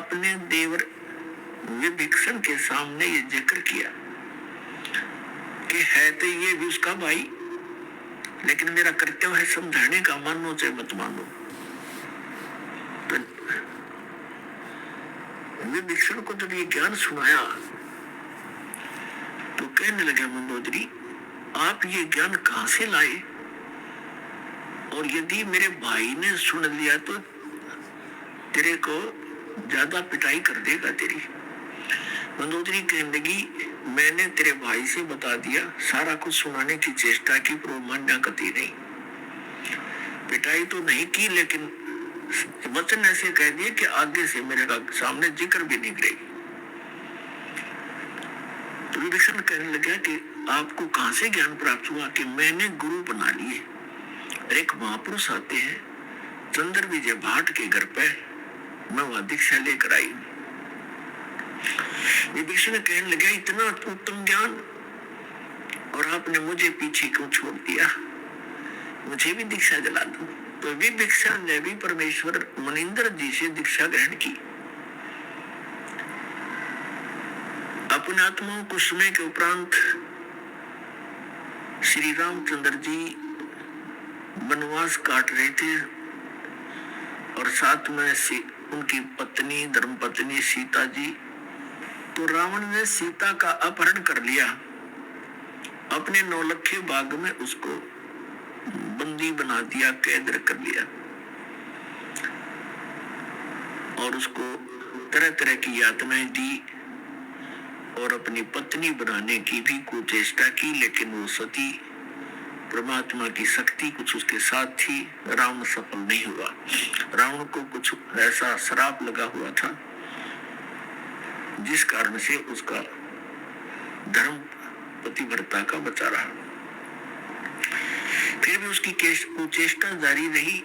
आपने देवर विभीषण के सामने ये जिक्र किया कि है तो ये भी उसका भाई, लेकिन मेरा कर्तव्य है समझाने का, मानो चाहे मत मानो। तो विभीषण को जब ये ज्ञान सुनाया तो कहने लगा, मंदोदरी आप ये ज्ञान कहां से लाए, और यदि मेरे भाई ने सुन लिया तो तेरे को ज्यादा पिटाई कर देगा तेरी। मंदोदरी कहने लगी, मैंने तेरे भाई से बता दिया, सारा कुछ सुनाने की चेष्टा की, पर वो मान्या कती नहीं। पिटाई तो नहीं की, लेकिन वचन ऐसे कह दिए कि आगे से मेरे सामने जिक्र भी नहीं करेगी। तो विभीषण कहने लगा कि आपको कहां से ज्ञान प्राप्त हुआ कि मैंने गुरु बना लिए। एक महापुरुष आते हैं चंद्र विजय भाट के घर पे, मैं वहां दीक्षा लेकर आई। विभीषण कहने लगा, इतना उत्तम ज्ञान और आपने मुझे पीछे क्यों छोड़ दिया, मुझे भी दीक्षा दिला दो। तो विभीषण ने भी परमेश्वर मनिंदर जी से दीक्षा ग्रहण की। अपने आत्माओं को समय के उपरांत श्री रामचंद्र जी वनवास काट रहे थे और साथ में उनकी पत्नी धर्मपत्नी सीता जी। तो रावण ने सीता का अपहरण कर लिया, अपने नौलखे बाग में उसको बंदी बना दिया, कैद कर लिया और उसको तरह तरह की यातनाएं दी और अपनी पत्नी बनाने की भी कुचेष्टा की, लेकिन वो सती परमात्मा की शक्ति कुछ उसके साथ थी, रावण सफल नहीं हुआ। रावण को कुछ ऐसा श्राप लगा हुआ था जिस कारण से उसका धर्म पतिव्रता का बचा रहा। फिर भी उसकी कुचेष्टा जारी रही।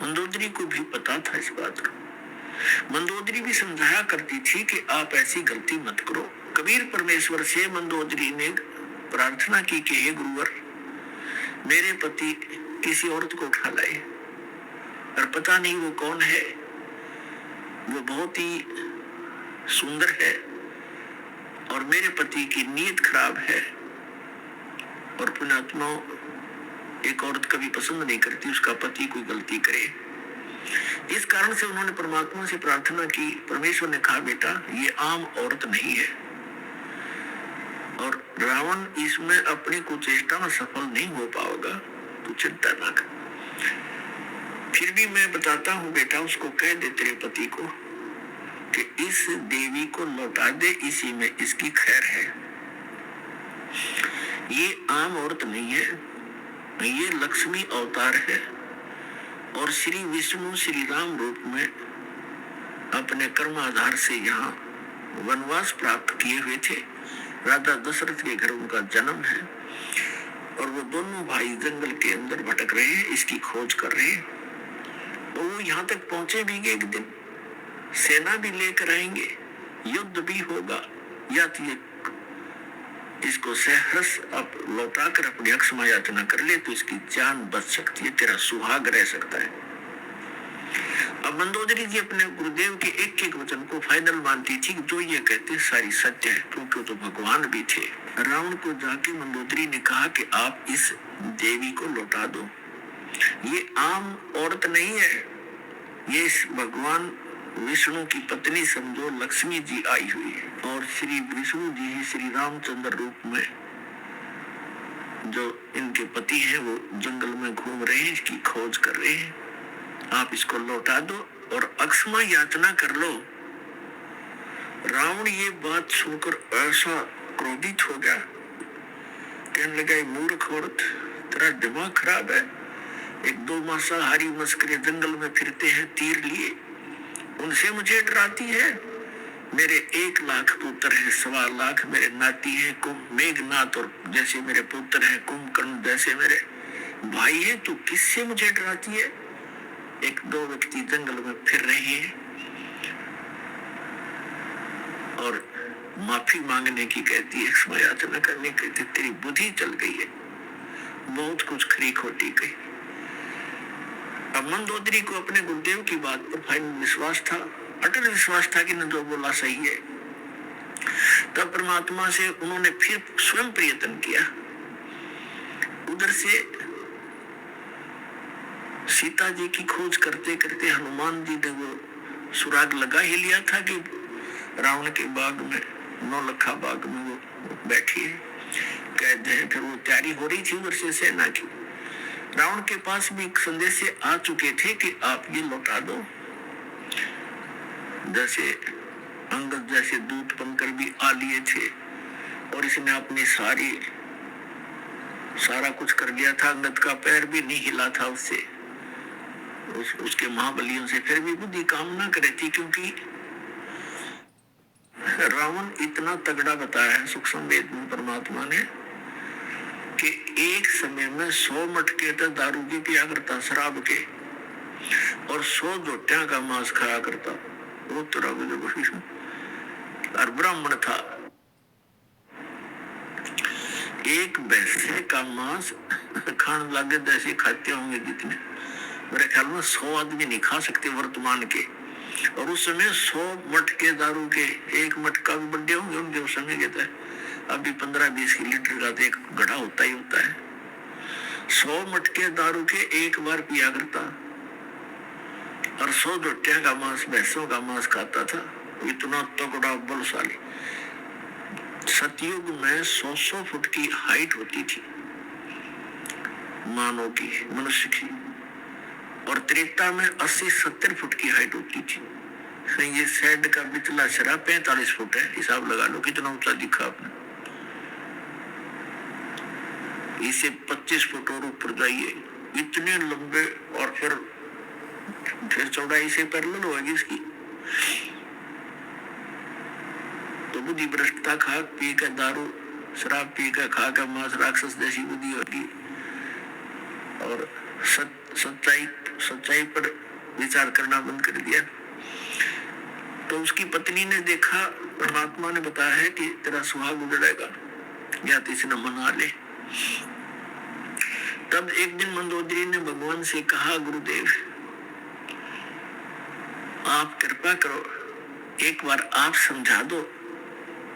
मंदोदरी को भी पता था इस बात का। मंदोदरी भी समझाया करती थी कि आप ऐसी गलती मत करो। कबीर परमेश्वर से मंदोदरी ने प्रार्थना की कि हे गुरुवर, मेरे पति किसी औरत को उठा लाए और पता नहीं वो कौन है, वो बहुत ही सुंदर है और मेरे पति की नीयत खराब है और पुण्यात्मा एक औरत कभी पसंद नहीं करती उसका पति कोई गलती करे। इस कारण से उन्होंने परमात्मा से प्रार्थना की। परमेश्वर ने कहा, बेटा ये आम औरत नहीं है और रावण इसमें अपनी कुचेष्टा में सफल नहीं हो पाएगा, तू चिंता ना कर। फिर भी मैं बताता हूँ बेटा, उसको कह दे तेरे पति को कि इस देवी को लौटा दे, इसी में इसकी खैर है। ये आम औरत नहीं है, ये लक्ष्मी अवतार है और श्री विष्णु श्री राम रूप में अपने कर्माधार से यहाँ वनवास प्राप्त किए हुए थे। राजा दशरथ के घर उनका जन्म है और वो दोनों भाई जंगल के अंदर भटक रहे हैं, इसकी खोज कर रहे हैं। तो वो यहाँ तक पहुंचे भी एक दिन, सेना भी लेकर आएंगे, युद्ध भी होगा, या तो ये इसको सहर्ष अब लौटा कर अपनी अक्षमा याचना कर ले तो इसकी जान बच सकती है, तेरा सुहाग रह सकता है। अब मंदोदरी जी अपने गुरुदेव के एक एक वचन को फाइनल मानती थी कि जो ये कहते सारी सत्य है, क्योंकि तो भगवान भी थे। रावण को जाके मंदोदरी ने कहा कि आप इस देवी को लौटा दो, ये आम औरत नहीं है, ये भगवान विष्णु की पत्नी समझो, लक्ष्मी जी आई हुई है और श्री विष्णु जी ही श्री रामचंद्र रूप में जो इनके पति हैं वो जंगल में घूम रहे हैं, इसकी खोज कर रहे हैं। आप इसको लौटा दो और अक्षमा याचना कर लो। रावण ये बात सुनकर ऐसा क्रोधित हो गया, कहने लगा, मूर्ख औरत, तेरा दिमाग खराब है। एक दो मांसाहारी मस्करे जंगल में फिरते हैं तीर लिए, उनसे मुझे डराती है। मेरे 1 लाख पुत्र हैं, 1.25 लाख मेरे नाती हैं, मेघनाथ और जैसे मेरे पुत्र हैं, कुंभकर्ण जैसे मेरे भाई हैं, तू किससे मुझे डराती है। एक दो व्यक्ति जंगल में फिर रहे हैं और माफी मांगने की कहती है, क्षमा याचना करने की कहती, तेरी बुद्धि चल गई है, बहुत कुछ खरी खोटी गई। अब मंदोदरी को अपने गुरुदेव की बात पर फाइनल विश्वास था अटल विश्वास था कि न जो बोला सही है। तब परमात्मा से उन्होंने फिर स्वयं प्रयत्न किया। उधर से सीता जी की खोज करते करते हनुमान जी ने वो सुराग लगा ही लिया था कि रावण के बाग में, नौलखा बाग में वो बैठी है, कैद है। फिर वो तैयारी हो रही थी उधर से सेना की। रावण के पास भी संदेश आ चुके थे कि आप ये लौटा दो। जैसे अंगद जैसे दूत बनकर भी आ लिए थे और इसने अपनी सारा कुछ कर लिया था। अंगद का पैर भी नहीं हिला था उससे, उसके महाबलियों से। फिर भी बुद्धि काम ना करे थी, क्योंकि रावण इतना तगड़ा बताया है सूक्ष्म वेद में परमात्मा ने कि एक समय में 100 मटके तक दारू की पिया करता, शराब के, और 100 जोटियां का मांस खाया करता। वो और ब्राह्मण था। एक भैंसे का मांस खाने लगे जैसे खाते होंगे जितने, मेरे ख्याल में 100 आदमी नहीं खा सकते वर्तमान के। और उस समय 100 मटके दारू के, एक मटका भी बड़े होंगे उनके उस समय के थे। अभी 15-20 लीटर का तो एक घड़ा होता ही होता है। 100 मटके दारू के एक बार पिया करता और 100 जोटियां का मांस, भैंसों का मांस खाता था। इतना तगड़ा बलशाली। सतयुग में 100 फुट की हाइट होती थी मानव की, मनुष्य की, और त्रेता में 80-70 फुट की हाइट होती थी। ये सैड का बिचला शरा 45 फुट है। हिसाब लगा लो कितना ऊंचा दिखा आपने। इसे 25 फुट और ऊपर जाइए, इतने लंबे, और फिर चौड़ाई से पैरेलल होगी इसकी। तो बुद्धि भ्रष्टता, खा पी कर दारू, शराब पी कर खा कर मांस, राक्षस जैसी बुद्धि होगी। और सच्चाई पर विचार करना बंद कर दिया। तो उसकी पत्नी ने देखा, परमात्मा ने बताया है कि तेरा सुहाग उजड़ेगा या तो इसे न मना ले। तब एक दिन मंदोदरी ने भगवान से कहा, गुरुदेव आप कृपा करो, एक बार आप समझा दो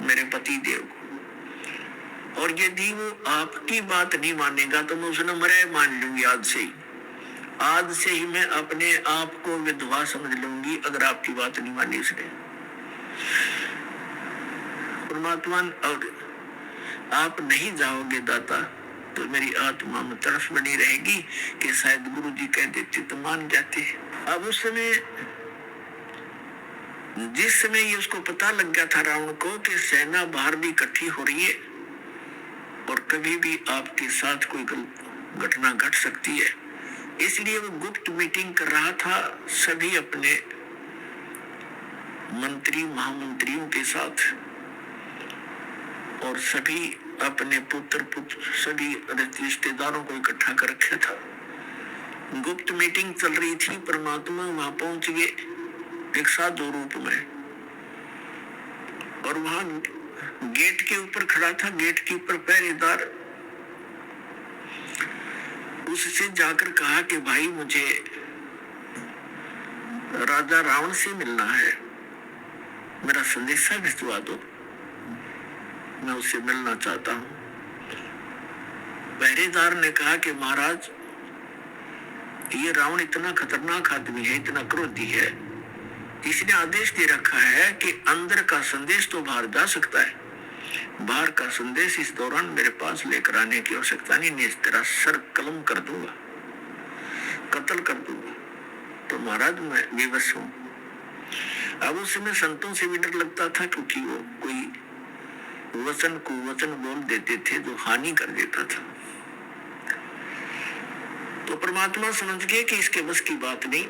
मेरे पति देव को, और यदि वो आपकी बात नहीं मानेगा तो मैं उसने मरे मान लूंगी। आज से ही मैं अपने आप को विधवा समझ लूंगी अगर आपकी बात नहीं मानी उसने। परमात्मा, और आप नहीं जाओगे दाता तो मेरी आत्मा में तरस बनी रहेगी कि शायद गुरु जी कह देते तो मान जाते। अब उस समय, जिस समय ये उसको पता लग गया था रावण को कि सेना बाहर भी इकट्ठी हो रही है और कभी भी आपके साथ कोई घटना घट सकती है, इसलिए वो गुप्त मीटिंग कर रहा था सभी अपने मंत्री महामंत्रियों के साथ, और सभी अपने पुत्र सभी रिश्तेदारों को इकट्ठा कर रखा था। गुप्त मीटिंग चल रही थी। परमात्मा वहां पहुंच गए एक साधु रूप में, और वहां गेट के ऊपर खड़ा था। गेट के ऊपर पहरेदार, उससे जाकर कहा कि भाई मुझे राजा रावण से मिलना है, मेरा संदेशा भिजवा दो, मैं उससे मिलना चाहता हूं। पहरेदार ने कहा कि महाराज ये रावण इतना खतरनाक आदमी है, इतना क्रोधी है, इसने आदेश दे रखा है कि अंदर का संदेश तो बाहर जा सकता है, बाहर का संदेश इस दौरान मेरे पास लेकर आने की आवश्यकता नहीं, मैं तेरा सर कलम कर दूंगा, कत्ल कर दूंगा। तो महाराज मैं विवश हूं। अब उस समय संतों से भी डर लगता था, क्योंकि वो कोई वचन को वचन बोल देते थे जो हानि कर देता था। तो परमात्मा समझ गए कि इसके बस की बात नहीं,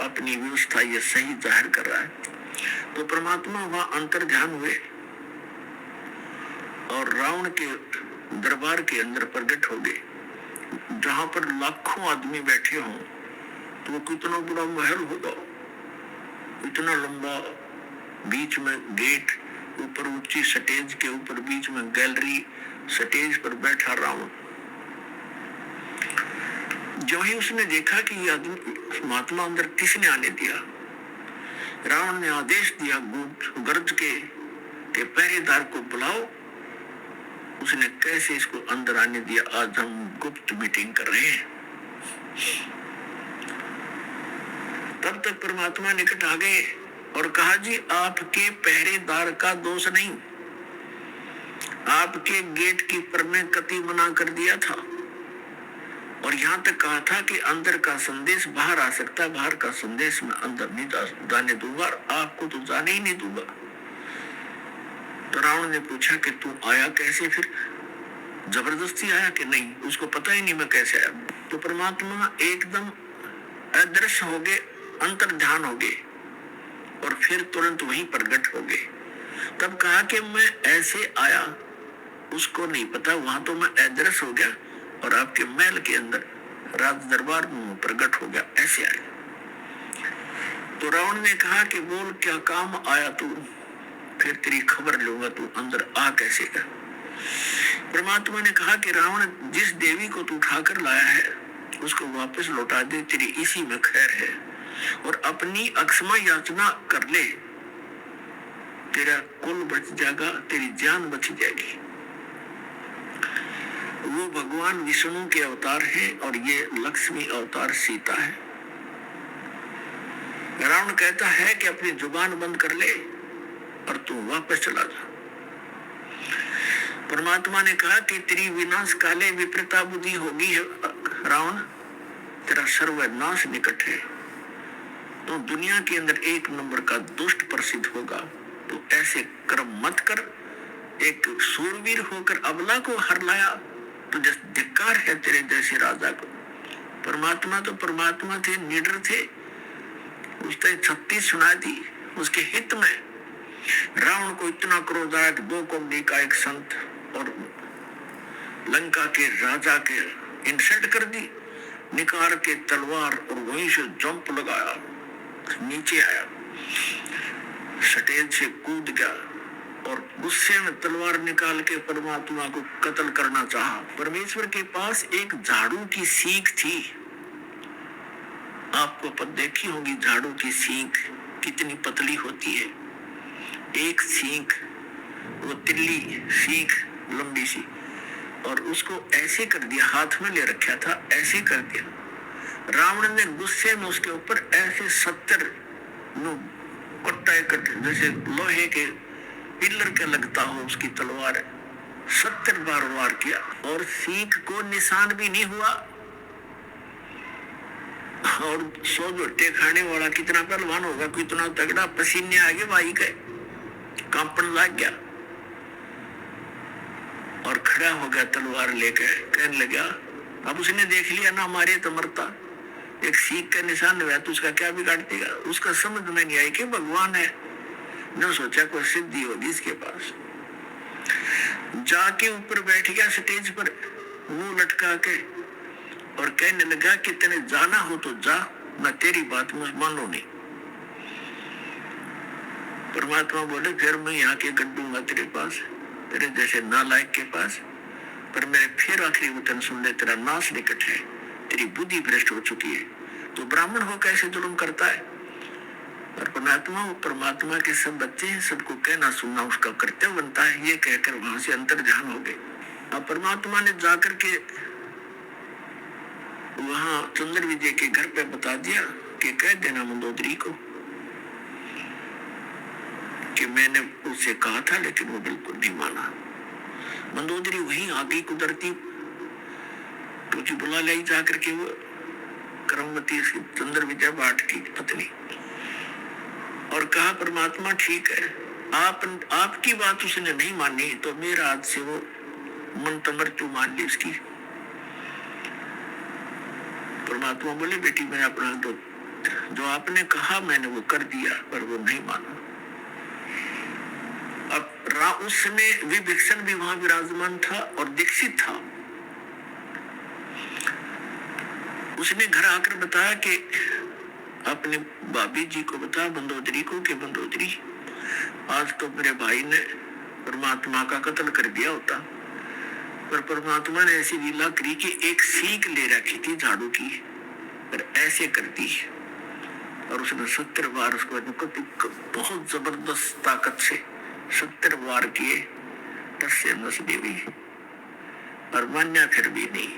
अपनी व्यवस्था ये सही जाहिर कर रहा है। तो परमात्मा वहां अंतर ध्यान हुए और रावण के दरबार के अंदर प्रकट हो गए, जहां पर लाखों आदमी बैठे हों। तो कितना बड़ा महल होगा, इतना लंबा, बीच में गेट, ऊपर ऊंची स्टेज के ऊपर बीच में गैलरी, स्टेज पर बैठा रावण। जो ही उसने देखा कि ये आदमी महात्मा अंदर किसने आने दिया, रावण ने आदेश दिया गरज के पहरेदार को बुलाओ। उसने कैसे इसको अंदर आने दिया? आज हम गुप्त मीटिंग कर रहे हैं। तब तक परमात्मा निकट आ गए और कहा, जी आपके पहरेदार का दोष नहीं, आपके गेट कीपर ने कति मना कर दिया था और यहाँ तक कहा था कि अंदर का संदेश बाहर आ सकता है, बाहर का संदेश मैं अंदर नहीं जाने दूंगा, आपको तो जाने ही नहीं दूंगा। तो रावण ने पूछा कि तू आया कैसे? फिर जबरदस्ती आया कि नहीं? उसको पता ही नहीं मैं कैसे आया। तो परमात्मा एकदम अदृश्य हो गए, अंतर ध्यान हो गए और फिर तुरंत वहीं प्रकट हो गए। तब कहा कि मैं ऐसे आया, उसको नहीं पता, वहां तो मैं अदृश्य हो गया और आपके महल के अंदर राज दरबार में प्रकट हो गया, ऐसे आया। तो रावण ने कहा कि बोल क्या काम आया तू? फिर तेरी खबर लूंगा, तू अंदर आ कैसे गया? परमात्मा ने कहा कि रावण, जिस देवी को तू उठाकर लाया है उसको वापस लौटा दे, तेरी इसी में खैर है, और अपनी अक्षमा याचना कर ले, तेरा कुल बच जाएगा, तेरी जान बच जाएगी। वो भगवान विष्णु के अवतार हैं और ये लक्ष्मी अवतार सीता है। रावण कहता है कि अपनी जुबान बंद कर ले और तू वापस चला जा। परमात्मा ने कहा कि तेरी विनाश काले विपरीता बुद्धि होगी है रावण, तेरा सर्वनाश निकट है, तो दुनिया के अंदर एक नंबर का दुष्ट प्रसिद्ध होगा। तो ऐसे कर्म मत कर, एक सूरवीर होकर अबला को हर लाया, तो धिक्कार है तेरे जैसे राजा को। परमात्मा तो परमात्मा थे, निडर थे, उसने 36 सुना दी उसके हित में। रावण को इतना क्रोध आया कि 2 कोड़ी का एक संत और लंका के राजा के इंसल्ट कर दी, निकाल के तलवार और वहीं से जंप लगाया, नीचे आया, स्टेज से कूद गया और गुस्से में तलवार निकाल के परमात्मा को कत्ल करना चाहा। परमेश्वर के पास एक झाड़ू की सीख थी, आपको पता देखी होगी झाड़ू की सीख कितनी पतली होती है। एक सीख, वो तिल्ली सीख लंबी सी, और उसको ऐसे कर दिया, हाथ में ले रखा था, ऐसे कर दिया। रावण ने गुस्से में उसके ऊपर ऐसे 70 कट्टा जैसे लोहे के पिलर के लगता हो उसकी तलवार 70 बार वार किया और सीख को निशान भी नहीं हुआ। और 100 झोटे खाने वाला कितना पहलवान होगा, कितना तगड़ा, पसीने आगे भाई गए, कांपन लग गया और खड़ा हो गया तलवार लेकर, कहने लगा अब उसने देख लिया ना मारे तो मरता, एक सीख का निशान हुआ तो उसका क्या बिगाड़ देगा। उसका समझ में नहीं आई कि भगवान है, न सोचा कोई सिद्धि होगी इसके पास। जाके ऊपर बैठ गया स्टेज पर मुंह लटका के और कहने लगा कि तेने जाना हो तो जा, मैं तेरी बात में मानो नहीं। परमात्मा बोले फिर मैं यहाँ के गड्ढूंगा तेरे पास, तेरे जैसे नालायक के पास, पर मेरे फिर आखिरी वचन सुन ले, तेरा नाश निकट है, तेरी बुद्धि भ्रष्ट हो चुकी है। तो ब्राह्मण हो कैसे जुल्म करता है? और परमात्मा के सब बच्चे हैं, सबको कहना सुनना उसका कर्तव्य बनता है। ये कहकर वहां से अंतर ध्यान हो गए। अब परमात्मा ने जाकर के वहां चंद्र विजय के घर पे बता दिया कि कह देना मंदोदरी को कि मैंने उससे कहा था, लेकिन वो बिल्कुल नहीं माना। मंदोदरी वहीं आ गई कुदरती, तुझे बुला लाई जाकर के वो कर्मवती चंद्र विजय भाट की पत्नी, और कहा परमात्मा ठीक है, आपकी बात उसने नहीं मानी तो मेरा हाथ से वो मन तमृत्यु मान ली उसकी। परमात्मा बोले बेटी मैं अपना जो आपने कहा मैंने वो कर दिया, पर वो नहीं माना। अब उस समय विभीषण भी वहां विराजमान था और दीक्षित था। उसने घर आकर बताया कि अपने भाभी जी को बता मंदोदरी को कि मंदोदरी आज तो मेरे भाई ने परमात्मा का कत्ल कर दिया होता, पर परमात्मा ने ऐसी लीला करी कि एक सीख ले रखी थी झाड़ू की और ऐसे कर दी और उसने 70 बार उसको बहुत जबरदस्त ताकत से 70 बार किए, तस से नस भी और मान्या फिर भी नहीं।